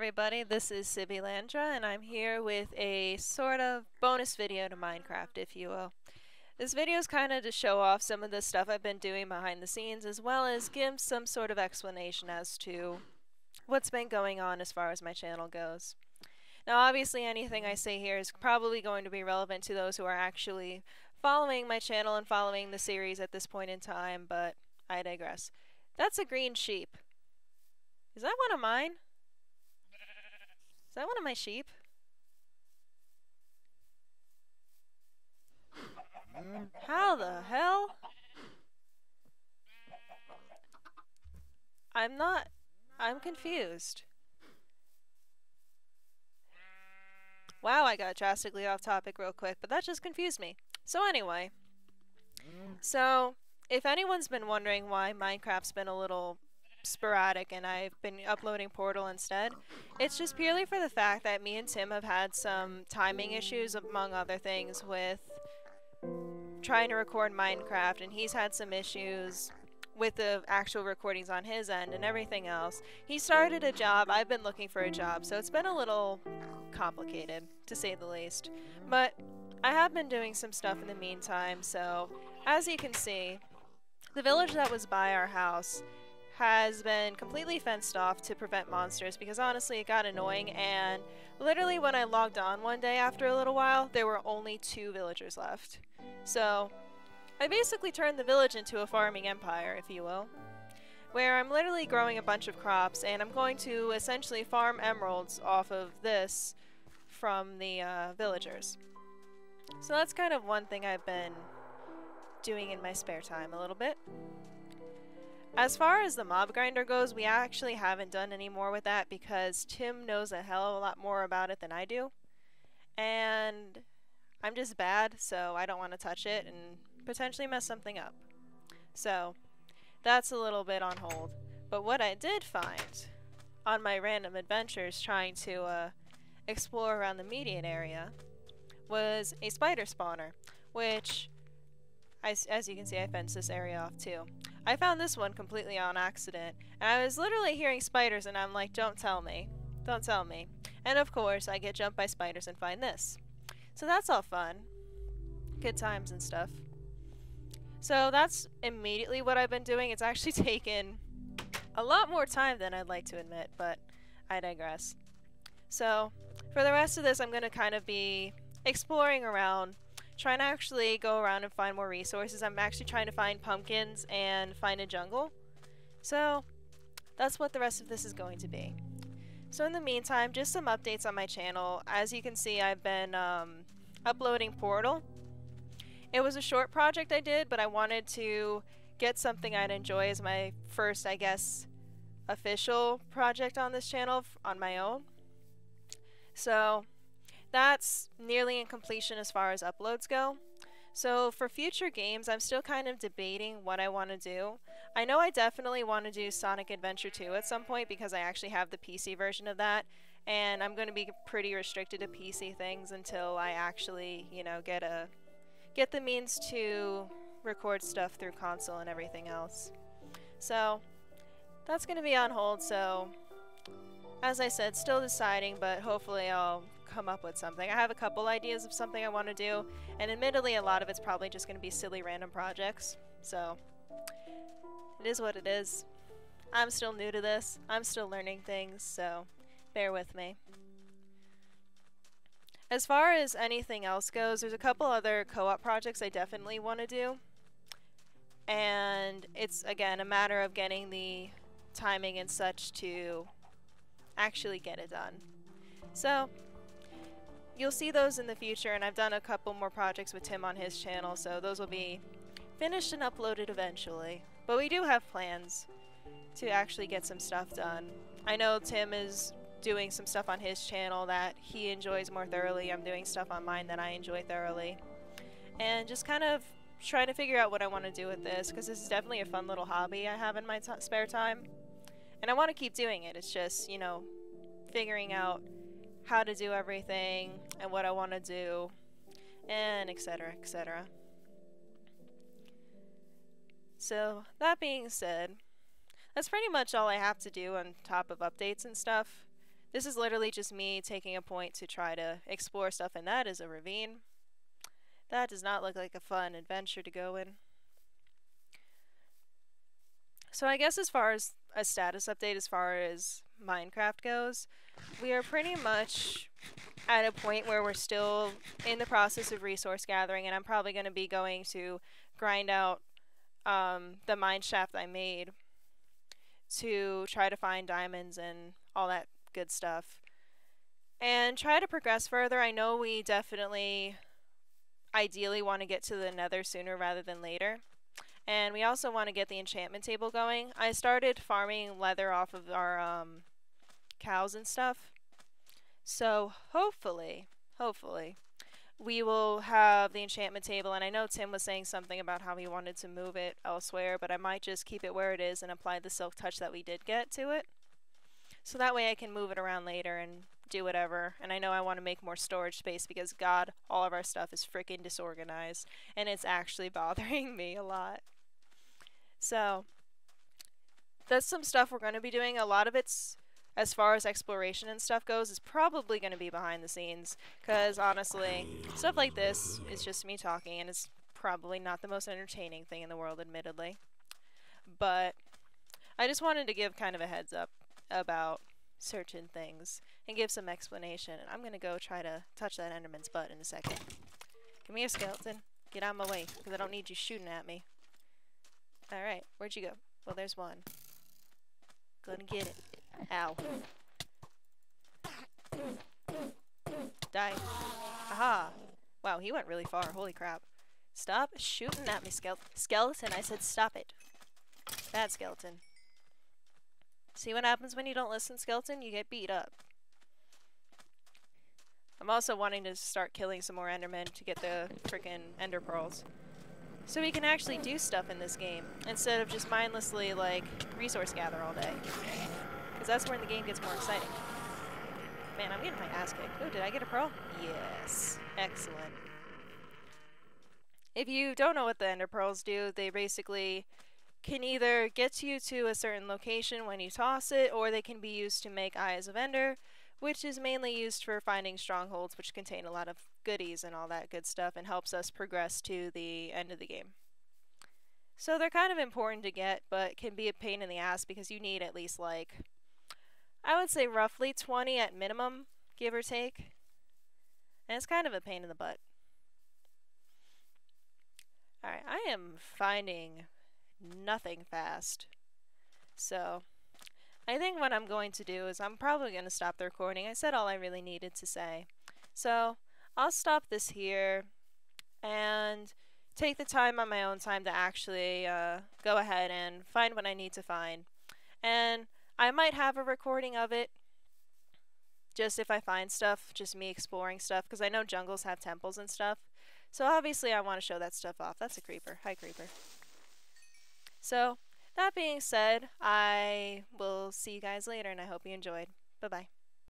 everybody, this is Sibby Landra, and I'm here with a sort of bonus video to Minecraft, if you will. This video is kind of to show off some of the stuff I've been doing behind the scenes, as well as give some sort of explanation as to what's been going on as far as my channel goes. Now, obviously, anything I say here is probably going to be relevant to those who are actually following my channel and following the series at this point in time, but I digress. That's a green sheep. Is that one of mine? Is that one of my sheep? How the hell? I'm confused. Wow, I got drastically off topic real quick, but that just confused me. So anyway, if anyone's been wondering why Minecraft's been a little sporadic and I've been uploading Portal instead, it's just purely for the fact that me and Tim have had some timing issues, among other things, with trying to record Minecraft, and he's had some issues with the actual recordings on his end and everything else. He started a job, I've been looking for a job, so it's been a little complicated, to say the least. But I have been doing some stuff in the meantime, so as you can see, the village that was by our house has been completely fenced off to prevent monsters because honestly it got annoying, and literally when I logged on one day after a little while, there were only 2 villagers left. So I basically turned the village into a farming empire, if you will, where I'm literally growing a bunch of crops, and I'm going to essentially farm emeralds off of this from the villagers. So that's kind of one thing I've been doing in my spare time a little bit. As far as the mob grinder goes, we actually haven't done any more with that because Tim knows a hell of a lot more about it than I do. And I'm just bad, so I don't want to touch it and potentially mess something up. So that's a little bit on hold. But what I did find on my random adventures trying to explore around the Median area was a spider spawner, which, as you can see, I fenced this area off too. I found this one completely on accident, and I was literally hearing spiders, and I'm like, don't tell me. Don't tell me. And of course, I get jumped by spiders and find this. So that's all fun. Good times and stuff. So that's immediately what I've been doing. It's actually taken a lot more time than I'd like to admit, but I digress. So for the rest of this, I'm going to kind of be exploring around, trying to actually go around and find more resources. I'm actually trying to find pumpkins and find a jungle. So that's what the rest of this is going to be. So in the meantime, just some updates on my channel. As you can see, I've been uploading Portal. It was a short project I did, but I wanted to get something I'd enjoy as my first, I guess, official project on this channel on my own. So that's nearly in completion as far as uploads go. So for future games, I'm still kind of debating what I want to do. I know I definitely want to do Sonic Adventure 2 at some point because I actually have the PC version of that, and I'm going to be pretty restricted to PC things until I actually, you know, get the means to record stuff through console and everything else. So that's going to be on hold, so as I said, still deciding, but hopefully I'll come up with something. I have a couple ideas of something I want to do, and admittedly a lot of it's probably just going to be silly random projects, so it is what it is. I'm still new to this. I'm still learning things, so bear with me. As far as anything else goes, there's a couple other co-op projects I definitely want to do, and it's again a matter of getting the timing and such to actually get it done. So you'll see those in the future, and I've done a couple more projects with Tim on his channel, so those will be finished and uploaded eventually. But we do have plans to actually get some stuff done. I know Tim is doing some stuff on his channel that he enjoys more thoroughly. I'm doing stuff on mine that I enjoy thoroughly. And just kind of trying to figure out what I want to do with this, because this is definitely a fun little hobby I have in my spare time. And I want to keep doing it. It's just, you know, figuring out how to do everything and what I want to do, and etc, etc. So that being said, that's pretty much all I have to do on top of updates and stuff. This is literally just me taking a point to try to explore stuff, and that is a ravine. That does not look like a fun adventure to go in. So I guess as far as a status update as far as Minecraft goes, we are pretty much at a point where we're still in the process of resource gathering, and I'm probably going to be going to grind out the mine shaft I made to try to find diamonds and all that good stuff. And try to progress further. I know we definitely ideally want to get to the nether sooner rather than later. And we also want to get the enchantment table going. I started farming leather off of our cows and stuff. So hopefully, we will have the enchantment table. And I know Tim was saying something about how he wanted to move it elsewhere, but I might just keep it where it is and apply the silk touch that we did get to it. So that way I can move it around later and do whatever. And I know I want to make more storage space because, God, all of our stuff is freaking disorganized. And it's actually bothering me a lot. So that's some stuff we're going to be doing. A lot of it's, as far as exploration and stuff goes, is probably going to be behind the scenes. Because honestly, stuff like this is just me talking, and it's probably not the most entertaining thing in the world, admittedly. But I just wanted to give kind of a heads up about certain things and give some explanation. And I'm going to go try to touch that Enderman's butt in a second. Come here, skeleton. Get out of my way, because I don't need you shooting at me. Alright, where'd you go? Well, there's one. Gonna get it. Ow. Die. Aha! Wow, he went really far. Holy crap. Stop shooting at me, skeleton. I said stop it. Bad skeleton. See what happens when you don't listen, skeleton? You get beat up. I'm also wanting to start killing some more endermen to get the frickin' ender pearls. So we can actually do stuff in this game, instead of just mindlessly, like, resource gather all day. Because that's when the game gets more exciting. Man, I'm getting my ass kicked. Oh, did I get a pearl? Yes. Excellent. If you don't know what the ender pearls do, they basically can either get you to a certain location when you toss it, or they can be used to make Eyes of Ender, which is mainly used for finding strongholds, which contain a lot of goodies and all that good stuff, and helps us progress to the end of the game. So they're kind of important to get, but can be a pain in the ass because you need at least, like, I would say roughly 20 at minimum, give or take. And it's kind of a pain in the butt. Alright, I am finding nothing fast. So I think what I'm going to do is I'm probably going to stop the recording. I said all I really needed to say. So I'll stop this here and take the time on my own time to actually go ahead and find what I need to find. And I might have a recording of it, just if I find stuff, just me exploring stuff, because I know jungles have temples and stuff. So obviously I want to show that stuff off. That's a creeper. Hi, creeper. So that being said, I will see you guys later, and I hope you enjoyed. Bye-bye.